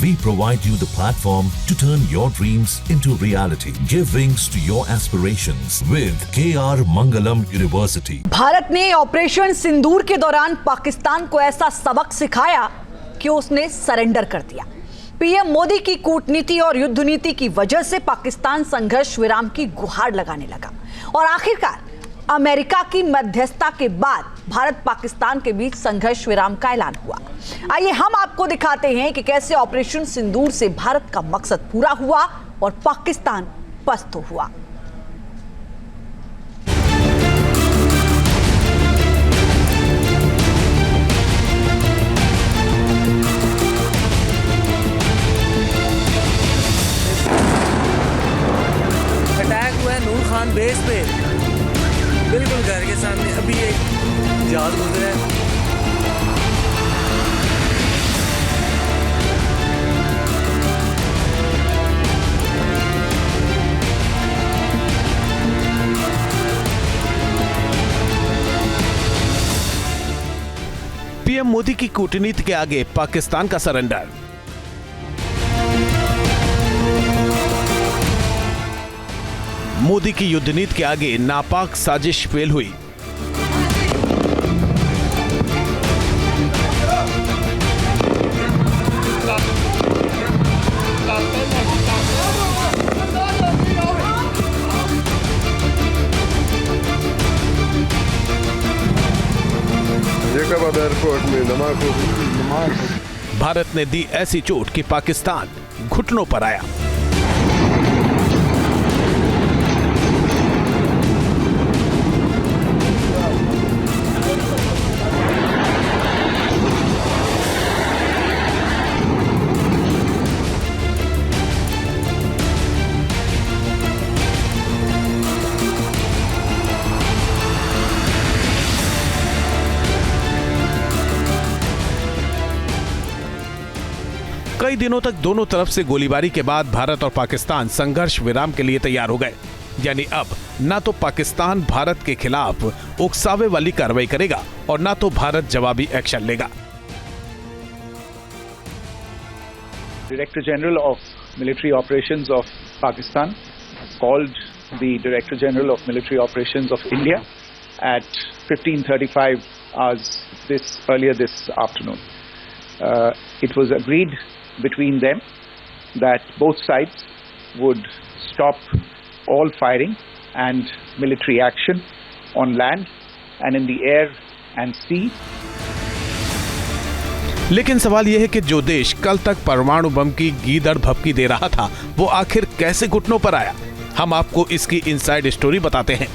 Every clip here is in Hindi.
We provide you the platform to turn your dreams into reality. Give wings to your aspirations with KR Mangalam University. Bharat ने ऑपरेशन सिंदूर के दौरान पाकिस्तान को ऐसा सबक सिखाया कि उसने सरेंडर कर दिया। पीएम मोदी की कूटनीति और युद्ध नीति की वजह से पाकिस्तान संघर्ष विराम की गुहार लगाने लगा और आखिरकार अमेरिका की मध्यस्थता के बाद भारत पाकिस्तान के बीच संघर्ष विराम का ऐलान हुआ। आइए हम आपको दिखाते हैं कि कैसे ऑपरेशन सिंदूर से भारत का मकसद पूरा हुआ और पाकिस्तान पस्त हुआ। अटैक हुआ है नूर खान बेस पे, बिल्कुल घर के सामने। अभी एक जहाज गुजरा है। पीएम मोदी की कूटनीति के आगे पाकिस्तान का सरेंडर। मोदी की युद्ध नीति के आगे नापाक साजिश फेल हुई। भारत ने दी ऐसी चोट कि पाकिस्तान घुटनों पर आया। कई दिनों तक दोनों तरफ से गोलीबारी के बाद भारत और पाकिस्तान संघर्ष विराम के लिए तैयार हो गए। यानी अब ना तो पाकिस्तान भारत के खिलाफ उकसावे वाली कार्रवाई करेगा और ना तो भारत जवाबी एक्शन लेगा। Director General of Military Operations of Pakistan called the Director General of Military Operations of India at 15:35 hours earlier this afternoon. It was agreed between them that both sides would stop all firing and military action on land and in the air and sea. लेकिन सवाल यह है कि जो देश कल तक परमाणु बम की गीदड़ भभकी दे रहा था, वो आखिर कैसे घुटनों पर आया? हम आपको इसकी इनसाइड स्टोरी बताते हैं।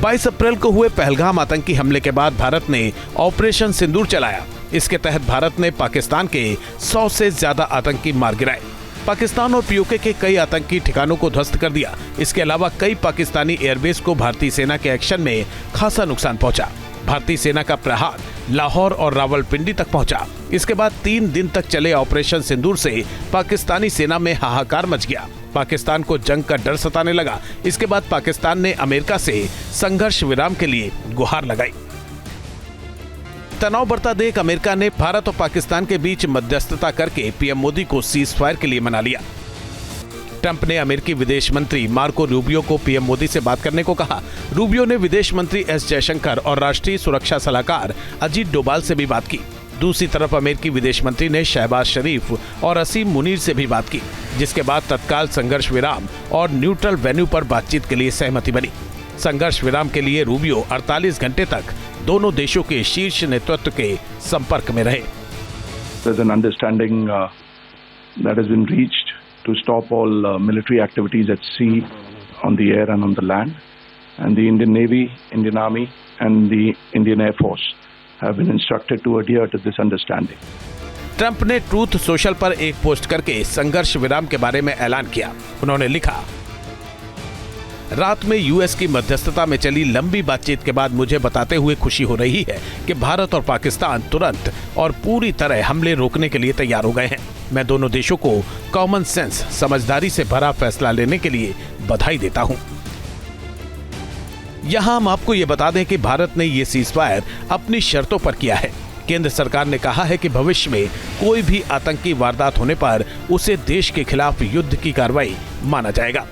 22 अप्रैल को हुए पहलगाम आतंकी हमले के बाद भारत ने ऑपरेशन सिंदूर चलाया। इसके तहत भारत ने पाकिस्तान के 100 से ज्यादा आतंकी मार गिराए। पाकिस्तान और पीओके के कई आतंकी ठिकानों को ध्वस्त कर दिया। इसके अलावा कई पाकिस्तानी एयरबेस को भारतीय सेना के एक्शन में खासा नुकसान पहुंचा। भारतीय सेना का प्रहार लाहौर और रावलपिंडी तक पहुंचा। इसके बाद 3 दिन तक चले ऑपरेशन सिंदूर से पाकिस्तानी सेना में हाहाकार मच गया। पाकिस्तान को जंग का डर सताने लगा। इसके बाद पाकिस्तान ने अमेरिका से संघर्ष विराम के लिए गुहार लगाई। तनाव बढ़ता देख अमेरिका ने भारत और पाकिस्तान के बीच मध्यस्थता करके पीएम मोदी को सीज फायर के लिए मना लिया। ट्रंप ने अमेरिकी विदेश मंत्री मार्को रूबियो को पीएम मोदी से बात करने को कहा। रूबियो ने विदेश मंत्री एस जयशंकर और राष्ट्रीय सुरक्षा सलाहकार अजीत डोभाल से भी बात की। दूसरी तरफ अमेरिकी विदेश मंत्री ने शहबाज शरीफ और असीम मुनीर से भी बात की, जिसके बाद तत्काल संघर्ष विराम और न्यूट्रल वेन्यू पर बातचीत के लिए सहमति बनी। संघर्ष विराम के लिए रूबियो 48 घंटे तक दोनों देशों के शीर्ष नेतृत्व के संपर्क में रहे। There's an understanding that has been reached to stop all military activities at sea, on the air and on the land, and the Indian Navy, Indian Army and the Indian Air Force have been instructed to adhere to this understanding. Trump ने ट्रूथ सोशल पर एक पोस्ट करके संघर्ष विराम के बारे में ऐलान किया। उन्होंने लिखा, रात में यूएस की मध्यस्थता में चली लंबी बातचीत के बाद मुझे बताते हुए खुशी हो रही है कि भारत और पाकिस्तान तुरंत और पूरी तरह हमले रोकने के लिए तैयार हो गए हैं। मैं दोनों देशों को कॉमन सेंस, समझदारी से भरा फैसला लेने के लिए बधाई देता हूं। यहां हम आपको ये बता दें कि भारत ने ये सीज फायर अपनी शर्तों पर किया है। केंद्र सरकार ने कहा है कि भविष्य में कोई भी आतंकी वारदात होने पर उसे देश के खिलाफ युद्ध की कार्रवाई माना जाएगा।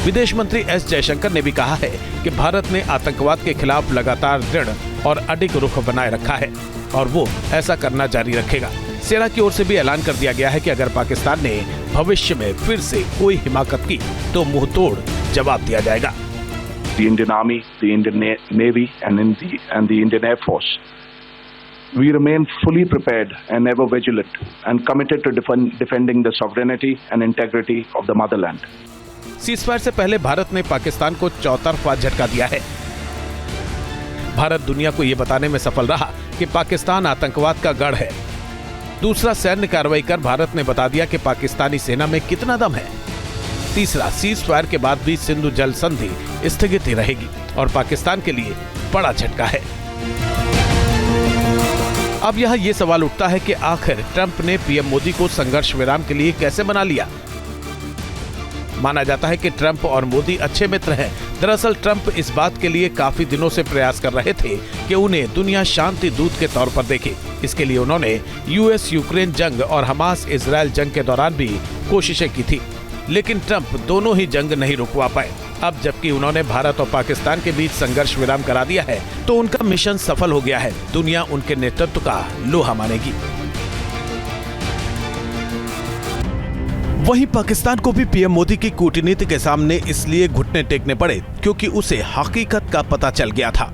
विदेश मंत्री एस जयशंकर ने भी कहा है कि भारत ने आतंकवाद के खिलाफ लगातार दृढ़ और अडिग रुख बनाए रखा है और वो ऐसा करना जारी रखेगा। सेना की ओर से भी ऐलान कर दिया गया है कि अगर पाकिस्तान ने भविष्य में फिर से कोई हिमाकत की तो मुंहतोड़ जवाब दिया जाएगा। The Indian Army, the Indian Navy, and the Indian Air Force, we remain fully prepared and ever vigilant and committed to defending the sovereignty and integrity of the motherland. Ceasefire से पहले भारत ने पाकिस्तान को चौतरफा झटका दिया है। भारत दुनिया को ये बताने में सफल रहा कि पाकिस्तान आतंकवाद का गढ़ है। दूसरा, सैन्य कार्रवाई कर भारत ने बता दिया कि पाकिस्तानी सेना में कितना दम है। तीसरा, सीज़फायर के बाद भी सिंधु जल संधि स्थगित ही रहेगी और पाकिस्तान के लिए बड़ा झटका है। अब यहाँ ये सवाल उठता है कि आखिर ट्रंप ने पीएम मोदी को संघर्ष विराम के लिए कैसे बना लिया। माना जाता है कि ट्रंप और मोदी अच्छे मित्र हैं। दरअसल ट्रंप इस बात के लिए काफी दिनों से प्रयास कर रहे थे कि उन्हें दुनिया शांति दूत के तौर पर देखे। इसके लिए उन्होंने यूएस यूक्रेन जंग और हमास इजरायल जंग के दौरान भी कोशिशें की थी, लेकिन ट्रंप दोनों ही जंग नहीं रुकवा पाए। अब जबकि उन्होंने भारत और पाकिस्तान के बीच संघर्ष विराम करा दिया है तो उनका मिशन सफल हो गया है। दुनिया उनके नेतृत्व का लोहा मानेगी। वहीं पाकिस्तान को भी पीएम मोदी की कूटनीति के सामने इसलिए घुटने टेकने पड़े क्योंकि उसे हकीकत का पता चल गया था।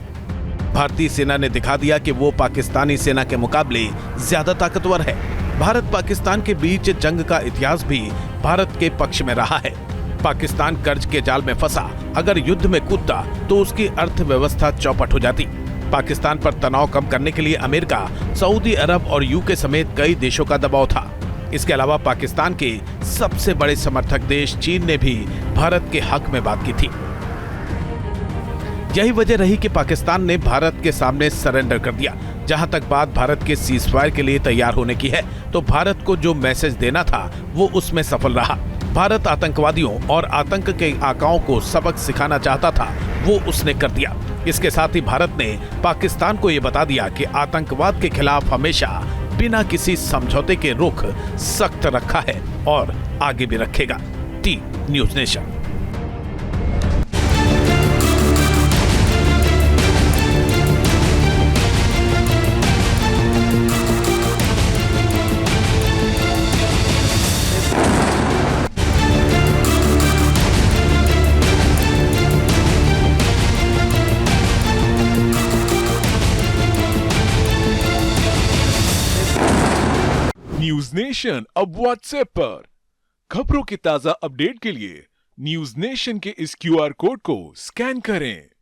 भारतीय सेना ने दिखा दिया कि वो पाकिस्तानी सेना के मुकाबले ज्यादा ताकतवर है। भारत पाकिस्तान के बीच जंग का इतिहास भी भारत के पक्ष में रहा है। पाकिस्तान कर्ज के जाल में फंसा, अगर युद्ध में कूदता तो उसकी अर्थव्यवस्था चौपट हो जाती। पाकिस्तान पर तनाव कम करने के लिए अमेरिका, सऊदी अरब और यूके समेत कई देशों का दबाव था। इसके अलावा पाकिस्तान के सबसे बड़े समर्थक देश चीन ने भी भारत के हक में बात की थी। यही वजह रही कि पाकिस्तान ने भारत के सामने सरेंडर कर दिया। जहां तक बात भारत के सीज़फायर के लिए तैयार होने की है तो भारत को जो मैसेज देना था वो उसमें सफल रहा। भारत आतंकवादियों और आतंक के आकाओं को सबक सिखाना चाहता था, वो उसने कर दिया। इसके साथ ही भारत ने पाकिस्तान को ये बता दिया कि आतंकवाद के खिलाफ हमेशा बिना किसी समझौते के रुख सख्त रखा है और आगे भी रखेगा। T news nation. News nation अब व्हाट्सएप पर खबरों के ताजा अपडेट के लिए न्यूज नेशन के इस क्यूआर कोड को स्कैन करें।